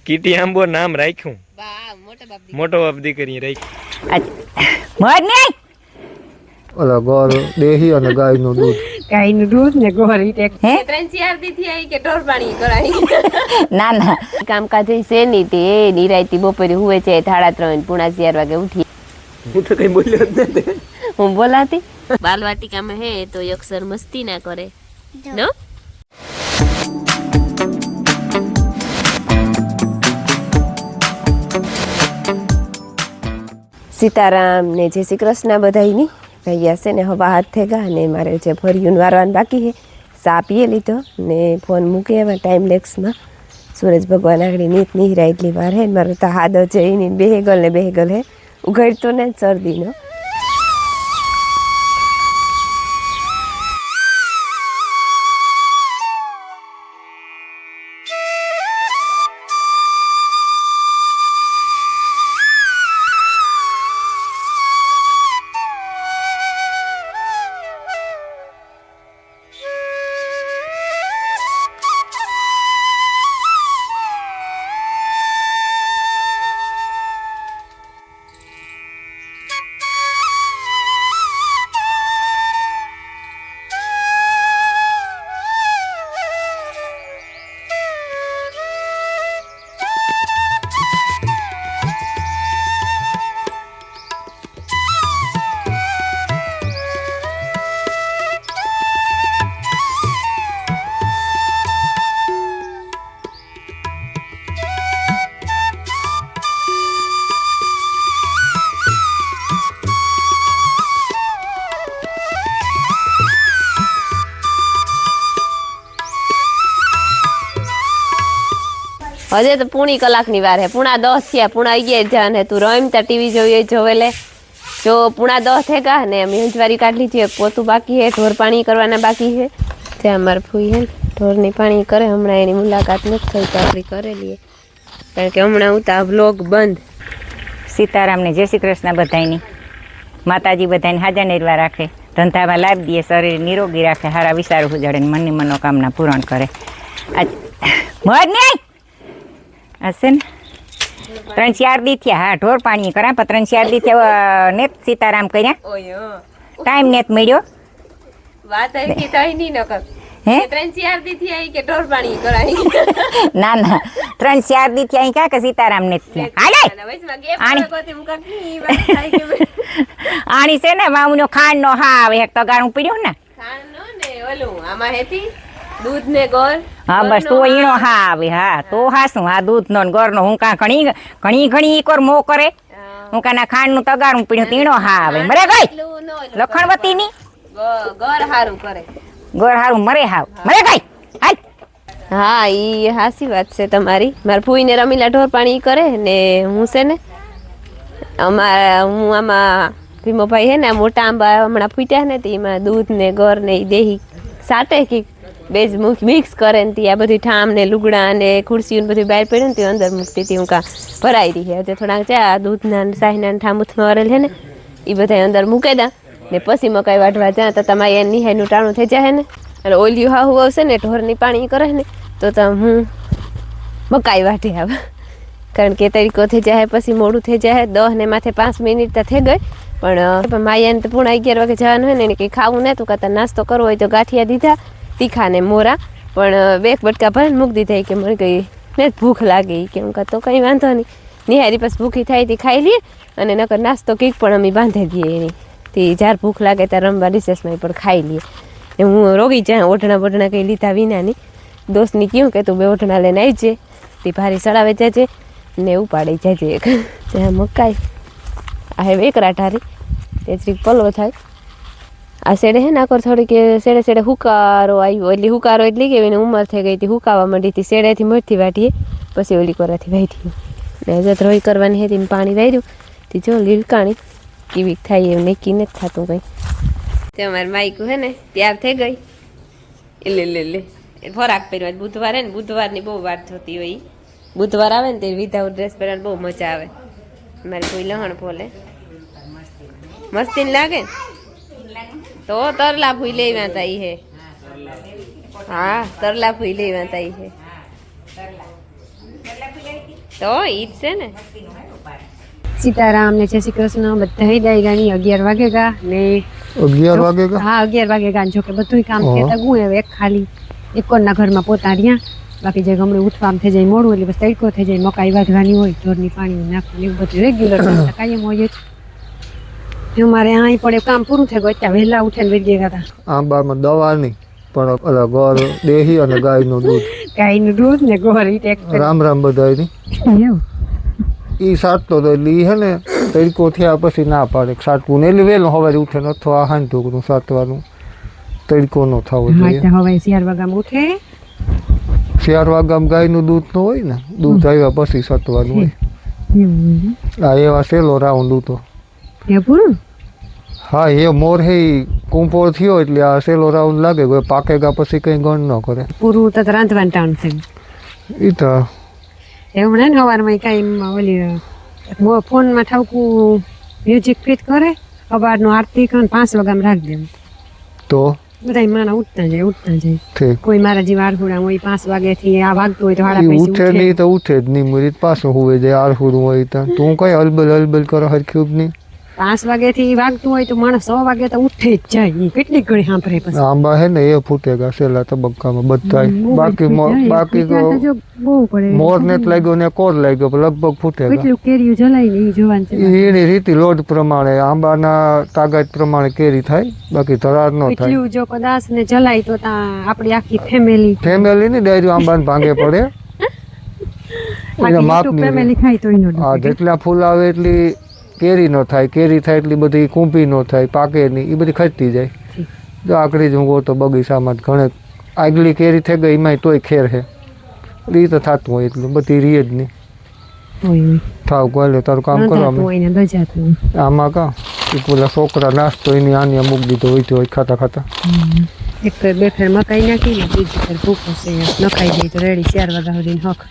Kitty આંબો નામ રાખ્યું. મોટો બાપ દીકરી રાખ્યું. ઓલા ગોર દેહી અને ગાયનું દૂધ. ગાયનું દૂધ ને ગોરી હે 3-4 દી થી આવી કે ઢોર પાણી કરાઈ. ના ના કામકાજ છે ની તે નિરાયતી બપોરે હુવે છે 3:30 પૂણા 4 વાગે ઉઠી. હું તો કઈ બોલ્યો જ નથી. હું બોલાતી બાલવાટિકામાં હે તો અક્ષર મસ્તી ના કરે નો. સીતારામ ને જય શ્રી કૃષ્ણ બધાયની ભૈયા છે ને હવા હાથ થઈ ગયા ને મારે જે ભર્યું વારવાનું બાકી છે સા પીએ લીધો ને ફોન મૂકી એમાં ટાઈમ લેક્સમાં સૂરજ ભગવાન આગળ નીત નિહરા એટલી વાર હે મારો તો હાથ જઈને બેહેગલ હે ઉઘાડતો ને શરદીનો. હજે તો પૂણી કલાકની વાર હે 9:30 થયા 11 જાન હે તું રમતા ટીવી જોઈએ જોવે લે જો 9:30 થે કા ને અમે હંજવારી કાઢ લીધી પોતું બાકી હે ઢોર પાણી કરવાના બાકી હે ત્યાં માર ફૂઈ હે ઢોરની પાણી કરે હમણાં એની મુલાકાત નથી થઈ તો આપણે કરેલી કારણ કે હમણાં ઉતા વ્લોગ બંધ. સીતારામ ને જય શ્રી કૃષ્ણ બધાયની માતાજી બધાને હાજર નિર્વા રાખે ધંધામાં લાભ દે શરીર નિરોગી રાખે હારા વિચારો ઉજાડે ને મનની મનોકામના પૂરણ કરે. આજ મર નહીં હશે ને 3-4 દી થયા હા ઢોર પાણી કરા પણ 3-4 દી થયા નેત સીતારામ કર્યા ટાઈમ નેત મળ્યો વાત આવી તઈ ની નકર હે 3-4 દી થી આવી કે ઢોર પાણી કરાઈ. ના ના 3-4 દી થયા ક્યાં કે સીતારામ નેત થયા હાલે આણી છે ને મામુનો ખાંડ નો હા આવે એક તગારું પીડ્યું ને ખાંડ નો ને ઓલું આમાં હેતી દૂધ ને ગોળ હા બસ તો ઈનો હા આવે હા તો હાસું હા દૂધ નો ગોળ નો હું કા ઘણી કોર મો કરે હું કાના ખાંડ નું તગારું પીણ્યું તીણો હા આવે મરે ગઈ લખણવતી ની ગોળ હારું કરે ગોળ હારું મરે હાવ મરે ગઈ હાલ. હા ઈ હાસી વાત છે તમારી. મારા ફૂઈ ને રમીલા ઢોર પાણી કરે ને હું છે ને હું આમાં ભીમોભાઈ હે ને મોટા આંબા હમણાં ફૂટ્યા ને એમાં દૂધ ને ગોળ ને દેહી સાટે કે બે જ મિક્સ કરે ને ત્યાં બધી ઠામ ને લુગડા ને ખુરશીઓ બધું બહાર પડ્યું ને તે અંદર મૂકતી હતી હું કા ભરાઈ રહી હે થોડાક ચા દૂધના સાહીના ઠામુથમાં વરેલ છે ને એ બધા અંદર મૂકી દા ને પછી મકાઈ વાઢવા જા તો તમારે એ નિહાયનું ટાણું થઈ જાય ને અને ઓલિયું હાહુ આવશે ને ઢોરની પાણી કરે ને તો હું મકાઈ વાઢી આવે કારણ કે તરીકો થઈ જાય પછી મોડું થઈ જાય 10 ને માથે 5 મિનિટ તો થઈ ગઈ પણ માયાને તો 11 વાગે જવાનું હોય ને કંઈ ખાવું નહોતું કાં નાસ્તો કરવો હોય તો ગાંઠિયા દીધા તીખા ને મોરા પણ 2 બટકા ભરીને મૂકી દીધા કે મને કંઈ ને ભૂખ લાગી કે હું તો કંઈ વાંધો નહીં નિહારી પછી ભૂખી થાય તે ખાઈ લઈએ અને નકર નાસ્તો કંઈક પણ અમે બાંધી દઈએ એની તે જ્યારે ભૂખ લાગે ત્યારે રમવા રિસેસમાં પણ ખાઈ લઈએ ને હું રોગી જાય ઓઢણા કંઈ લીધા વિનાની દોસ્તની કહ્યું કે તું 2 ઓઢણા લઈને આવી જાય તે ભારી સડાવે જાય ને ઉપાડી જાય જ્યાં મકાઈ આ હવે એક રાઠારી તે જ પલો થાય આ શેડે હે ને આખર થોડીક શેડે હુકારો આવ્યો એટલે હુકારો એટલે કે એની ઉંમર થઈ ગઈ હતી હુકાવા માંડી હતી શેડેથી મરથી વાટીએ પછી ઓલી કોરાથી વાટી ને હજત રોઈ કરવાની હતી પાણી વાર્યું તે જો લીલકાણી કેવી થાય એવું નક્કી નથી થતું કંઈ તે અમારી માઈકું હે ને તૈયાર થઈ ગઈ લે ફરાક પહેરવા બુધવારે ને બુધવારની બહુ વાત થતી હોય બુધવાર આવે ને તે વિધાઉટ ડ્રેસ પહેરવાની બહુ મજા આવે મારી કોઈ લહણ બોલે મસ્તી લાગે તો તરલા ફૂઈ લેવા તાઈ હે હા તરલા ફૂઈ લેવા તાઈ હે તો ઈ જ છે ને. સીતારામ ને જય શ્રી કૃષ્ણ બધા દાઈ ગાની 11 વાગે ગા ને 11 વાગે કા હા 11 વાગે ગા જો કે બધું કામ કેતા ગું હવે એક ખાલી એકોના ઘરમાં પોતા રહ્યા બાકી જે ગમડે ઉઠવામ થઈ જાય મોડું એટલે બસ તડકો થઈ જાય મકાઈ વાઢવાની હોય ઢોરની પાણી નાખવાનું એવું બધું રેગ્યુલર કાયમ હોય જ અમારે અહીં પડે કામ પૂરું થઈ ગયું ત્યાં વહેલા ઉઠીને વેચી ગયા હતા આંબામાં દવા નહીં પણ ઓલા ગોળ દેહી અને ગાયનું દૂધ ગાયનું દૂધ ને ગોળ ઈ ટેક રામ રામ બધાયની એવું ઈ સાટતો તો એટલે ઈ હે ને તડકો થયા પછી ના પાડે સાટવું ને એટલે વહેલું સવારે ઉઠે ને અથવા હાન ઢોકરું સાટવાનું તડકો ન થવો જોઈએ હવે 4 વાગ્યામાં ઉઠે 4 વાગ્યામાં ગાયનું દૂધ ન હોય ને દૂધ આવ્યા પછી સાટવાનું હોય આ એવા સેલો રાઉન્ડ ઉતો એ પૂરું હા એ મોર હે કુંપોળ થયો એટલે આ સેલો રાઉન્ડ લાગે કોઈ પાકેગા પછી કઈ ગણ ન કરે પૂરું તો રાંધવાનું ટાણ છે ઈ તો એવું ને સવારમાં કાંઈ ઓલી ફોનમાં ઠાવકું મ્યુઝિક ફિટ કરે સવારનું આરતી કરીને 5 વાગ્યામાં રાખી દેવું તો બધા માણા ઉઠતા જાય ઠીક કોઈ મારા જેવા આરહુડા હોય 5 વાગ્યાથી આ વાગતું હોય તો ઈ હાડા ઉઠે નહીં તો ઉઠે જ નહીં મુરીત પાછો હુવે જાય આરહુડું હોય તો તું કઈ હલબલ કરો હરખ્યું જ નહીં 5 વાગ્યાથી વાગતું હોય તો માણસ 100 વાગે તો ઉઠે જ જાય ઈ કેટલી ઘડી સાંભળે પછી આંબા હે ને એ ફૂટેગા છેલ્લા તબક્કામાં બધાય બાકી તો બહુ પડે મોર ને જ લાગ્યો ને કોર લાગ્યો પણ લગભગ ફૂટેગા કેટલું કેરીયું જલાય ને ઈ જોવાનું છે એની રીતિ લોટ પ્રમાણે આંબાના તાકાત પ્રમાણે કેરી થાય બાકી ધરાર ન થાય કેટલું જો કદાચ ને જલાય તો આપણી આખી ફેમિલી ની ડાયરી આંબાને ભાંગે પડે એના માપની ફેમિલી ખાય તો ઈનો હા જેટલા ફૂલ આવે એટલી કેરી ન થાય કેરી થાય એટલી બધી કૂંપી ન થાય પાકે નહીં એ બધી ખરતી જાય જો આકડી જ ઊંઘો તો બગીચામાં ઘણે આગલી કેરી થઈ ગઈ એમાંય તોય ખેર છે એ તો થતું હોય એટલું બધી રીએ જ નહીં થાવ કોલે તારું કામ કરવા આમાં કા એ પેલા છોકરા નાસ્તો એની આની મૂકી દીધો હોય ખાતા ખાતા એક ફેર બે ફેર મકાઈ નાખી ને બીજી ફેર ભૂકો છે નખાઈ દઈ તો રેડી 4 વાગ્યા સુધી હક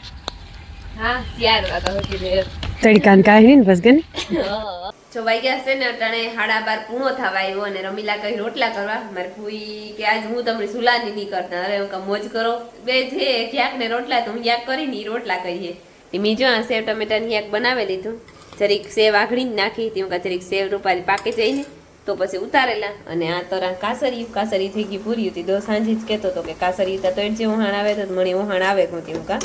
હા 4 વાગ્યા સુધી તડકાન કાઢી ને બસ ગને જો વાગ્યા છે ને અટાણે 12:30 પૂણો થવા આવ્યો અને રમીલા કઈ રોટલા કરવા મારી ફૂઈ કે આજ હું તમને સુલાની નહીં કરતા અરે હું મોજ કરો બે છે ક્યાંક ને રોટલા તો હું ક્યાંક કરીને ઈ રોટલા કરીએ મેં જો આ સેવ ટમેટાની ક્યાંક બનાવી લીધું જરીક સેવ આઘડી જ નાખી હતી હું જરીક સેવ રૂપારી પાકે જઈને તો પછી ઉતારેલા અને આ તરા કાસરી થઈ ગઈ પૂરી હતી દો સાંજે જ કહેતો હતો કે કાસરી તો જે ઉહાણ આવે તો મને ઉહાણ આવે કોતી હું કા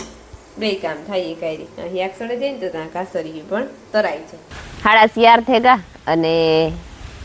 બે કામ થાય એ કાયરી અહીં આક્ષડે જઈને તો ત્યાં કાસરી પણ તરાય છે 4:30 થઈ ગયા અને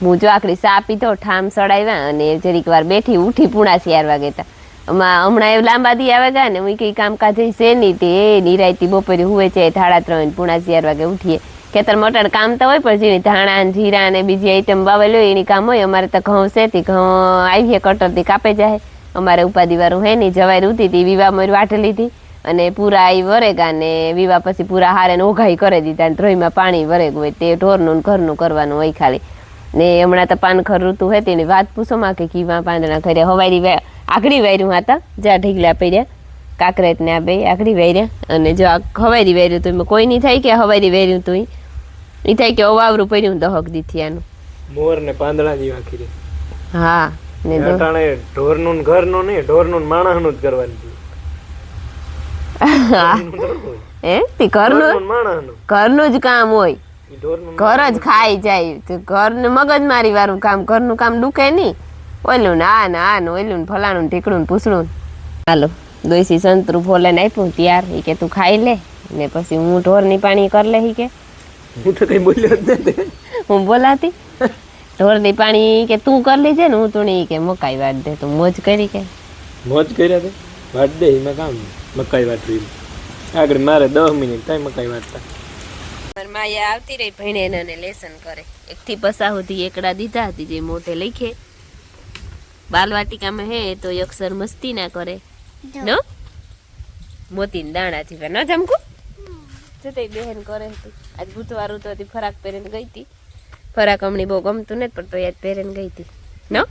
હું જો આખડી સા પીધો ઠામ સડાવ્યા અને જરીક વાર બેઠી ઉઠી પૂણા 4 વાગે તા હમણાં એવું લાંબા દી આવે ગયા ને હું કઈ કામકાજ છે નહીં તે નિરાયતી બપોરે હુવે છે 3:30 પૂણા 4 વાગે ઉઠીએ ખેતર મટર કામ તો હોય પણ જેની ધાણા જીરા અને બીજી આઈટમ વાવેલી હોય એની કામ હોય અમારે તો ઘઉં છે તે ઘઉં આવીએ કટરથી કાપે જાય અમારે ઉપાધિવાળું હે નહીં જવાય રૂતી હતી વિવાહ મોર વાટે લીધી અને પૂરા આવી વરેગા ને વિવાહ પછી પૂરા હારે ને ઓઘાઈ કરી દીધા ને ધ્રોઈમાં પાણી વરેગું હોય તે ઢોરનું ઘરનું કરવાનું હોય ખાલી ને હમણાં તો પાનખર ઋતુ હોય તેની વાત પૂછોમાં કે કીવા પાંદડા ઘરે હવારી આકડી વાર્યું હતા જ્યાં ઢીકલા પડ્યા કાકરેટ ને આ બે આકડી વાર્યા અને જો હવારી વાર્યું તો એમાં કોઈ નહીં થાય કે હવારી વાર્યું તો એ થાય કે અવાવરું પડ્યું દહક દીથી આનું મોર ને પાંદડા જેવા ખીરે હા ને અટાણે ઢોરનું ઘરનું નહીં ઢોરનું માણસનું જ કરવાનું હે તે ઘરનું જ કામ હોય ઘર જ ખાઈ જાય ઘર ને મગજ મારી વાળું કામ ઘરનું કામ દુખે નહીં ઓલું ને આ ને ઓલું ફલાણું ઢીકણું પૂછડું હાલો દોઈસી સંતરું ફોલે ને આપ્યું ત્યાર એ કે તું ખાઈ લે ને પછી હું ઢોરની પાણી કરી લે કે હું તો કઈ બોલ્યો જ નથી હું બોલાતી ઢોરની પાણી કે તું કરી લેજે ને હું તું નહીં કે મકાઈ વાટ દે તું મોજ કરી કે મોજ કર્યા તે વાટ દે એમાં કામ મકાઈ વાટવી આગળ મારે 10 મિનિટ થાય મકાઈ વાટતા માયા આવતી રહી ભણે એને લેસન કરે 1 થી 5 સુધી એકડા દીધા હતી જે મોઢે લખે બાલવાટિકામાં હે તો અક્ષર મસ્તી ના કરે નો મોતીન દાણા થી ન જમકુ જતે બહેન કરે હતી આજ બુધવાર તો હતી ફરાક પહેરીને ગઈ હતી ફરાક હમણી બહુ ગમતું નથી પણ તો યાદ પહેરીને ગઈ હતી નો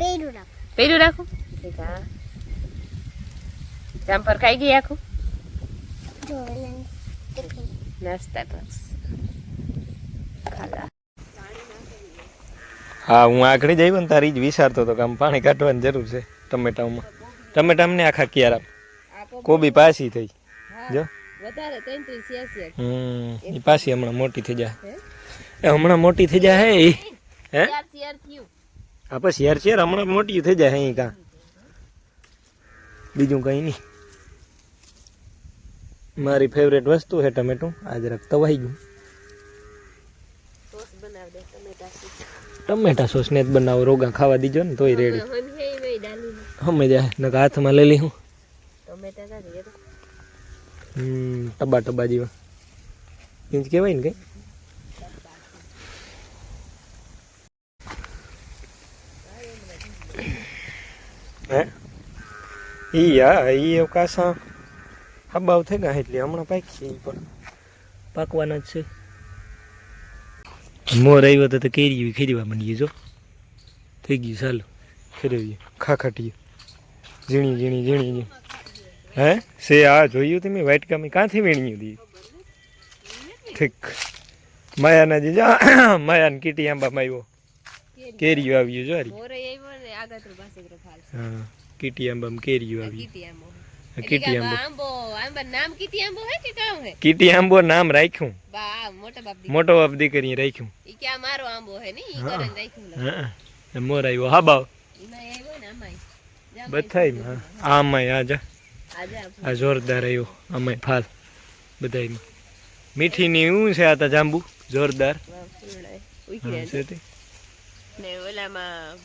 પહેર્યું રાખું ઠીક હા જામફર ખાઈ ગઈ આખું નાસ્તા બસ ખાલા હા હું આખડી જઈ ને તારી જ વિચારતો હતો કે આમ પાણી કાઢવાની જરૂર છે ટમેટામાં ટમેટામાં ને આખા ક્યારા કોબી પાછી થઈ જો વધારે 33 એ પાછી હમણાં મોટી થઈ જાય એ હમણાં મોટી થઈ જાય હે ઈ. હે શેર થયું હા પછી શેર હમણાં મોટી થઈ જાય અહીં કાં બીજું કંઈ નહીં. મારી ફેવરેટ વસ્તુ છે ટમેટું. આજ રખ તવાઈ ગયું. સોસ બનાવ દે ટમેટા સોસ ટમેટા સોસ ને જ બનાવો. રોગા ખાવા દીજો ને તોય રેડી. હમ હે મે ડાલી હમે જાય ને હાથમાં લઈ લી હું ટમેટા કા દે ટબા ટબા જેવા ઇંચ કહેવાય ને કઈ. હે ઈ ઈ કાસા હબાવ થઈ ગયા એટલે હમણાં પાકી ઈ પણ પાકવાના જ છે. મોર આવ્યો તો કેરી ખેરવા માંડીએ જો થઈ ગયું. ચાલો ખેરવીએ ખાખાટીએ ઝીણી ઝીણી ઝીણી ઝીણી. હે સે આ જોયું તમે વ્હાઈટ કામી ક્યાંથી વીણ્યું હતી ઠીક માયાના જે માયાને કીટી આંબામાં આવ્યો કેરીઓ આવ્યું જો હારી. મોરે આવ્યો ને આગળ પાસે ફાલ હા કીટી આંબામાં કેરીઓ આવ્યું. કીટી આંબો કીટી આંબો આંબા નામ કીટી આંબો હે કે કામ હે કીટી આંબો નામ રાખ્યું. બા મોટા બાપ દી મોટો બાપ દીકરી રાખ્યું. ઈ કે આ મારો આંબો હે ને ઈ કરન રાખ્યું હા મોર આવ્યો હા બાવ ઈમાં આવ્યો ને આમાંય બધાયમાં. આમાંય આજા આજા આ જોરદાર આવ્યો આમાંય ફાલ બધાયમાં. મીઠીની શું છે આ તો જાંબુ જોરદાર ઉઈકરે છે તે. ને ઓલામાં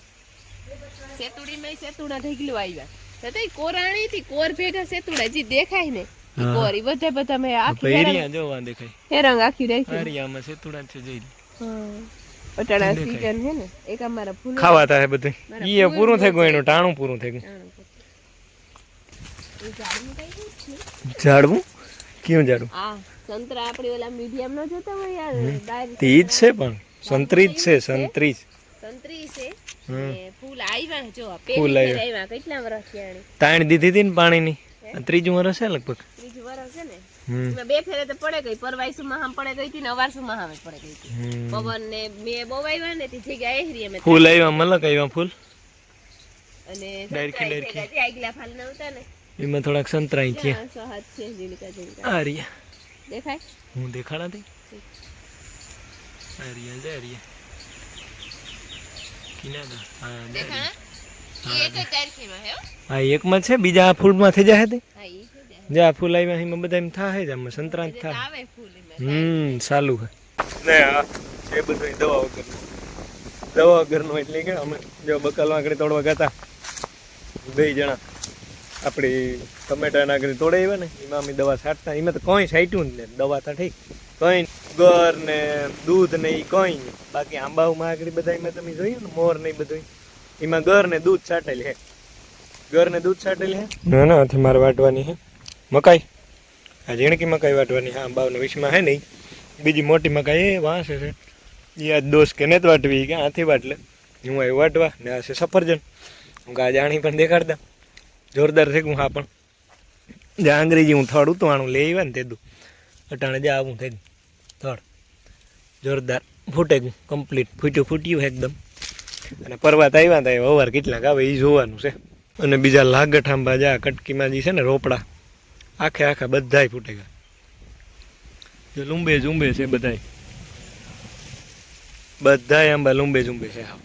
સેતુડીમાં સેતુડા ઢગલું આવ્યા છતાંય કોરાણી થી કોર ભેગા સેતુડા જે દેખાય ને ઈ કોર ઈ બધા મેં આખી પહેરિયા જોવા દેખાય. હેરંગ આખી રાખી હરિયામાં છે તુડા છે જોઈ લે. પટાણા સીઝન હે ને એક અમારા ફૂલ ખાવા થાય બધું ઈ પૂરું થઈ ગયું. એનું ટાણું પૂરું થઈ ગયું. ઝાડવું કેવું ઝાડવું આ સંતરા આપણી ઓલા મીડિયમ નો જોતા હોય યાર ડાયરેક્ટ તે ઈ જ છે પણ સંતરી જ છે સંતરી જ. સંતરી છે ને ફૂલ આવ્યા જો ફૂલ પેલી આવ્યા કેટલા વર્ષ થયા તાણ દીધી હતી ને પાણીની. ત્રીજું વર્ષ છે લગભગ. ત્રીજું વર્ષ છે ને એમાં બે ફેરે તો પડે ગઈ પરવાઈસુમાં હામ પડે ગઈ હતી ને અવારસુમાં હામે પડે ગઈ હતી પવન ને મેં બહુ આવ્યા ને તે જગ્યા એહરી અમે ફૂલ આવ્યા મલક આવ્યા ફૂલ અને ડાયરખી ડાયરખી જે આગલા ફાલ ન ઉતા ને એમાં થોડાક સંતરાઈ થયા. સહજ છે જીલિકા જીલિકા આ રહ્યા દેખાય હું દેખાડા હતી. આ રહ્યા છે આ રહ્યા કિનારા. હા દેખાણા ઈ એક જ તારીખમાં હે હો હા એકમાં છે બીજા આ ફૂલમાં થઈ જાય તે. હા ઈ છે દે જે આ ફૂલ આવ્યા એમાં બધા એમ થાય જ આમાં સંતરા જ થાય. આવે ફૂલ એમાં ચાલુ છે ને આ છે બધું દવા વગરનું. દવા વગરનું એટલે કે અમે જો બકાલમાં આગળ તોડવા ગયા બે જણા આપણી ટમેટાના આગળ તોડે આવ્યા ને એમાં અમે દવા છાંટતા. એમાં તો કંઈ છાંટ્યું જ ને દવા તો ઠીક કંઈ ગર ને દૂધ ને એ કંઈ નહીં. બાકી આંબાઓમાં આગળ બધા એમાં તમે જોયું ને મોર ને એ બધું એમાં ગર ને દૂધ છાંટેલી હે. ગર ને દૂધ છાંટેલી હે. ના ના આથી મારે વાટવાની હે મકાઈ. આ ઝીણકી મકાઈ વાટવાની. હા આંબાઓના વિશમાં હે નહીં બીજી મોટી મકાઈ એ વાંસે છે એ આજ દોસ્ત કે ને જ વાટવી કે આથી વાટલે હું આવ્યો વાટવા ને આ છે સફરજન. હું આ જાણી પણ દેખાડતા જોરદાર થઈ ગયું. હા પણ જ્યાં અંગ્રેજી હું થડ ઉતવાણું લઈ આવ્યા ને તેદું અટાણે જ્યાં આવું થઈ ગયું થડ જોરદાર ફૂટે ગયું કમ્પ્લીટ ફૂટ્યું એકદમ. અને પરવાત આવ્યા હતા એ હવાર કેટલાક આવે એ જોવાનું છે. અને બીજા લાગઠ આંબા જા કટકીમાં જે છે ને રોપડા આખે આખા બધાય ફૂટે ગયા. જો લુંબે ઝુંબે છે બધાય આંબા લુંબે ઝુંબે છે. હા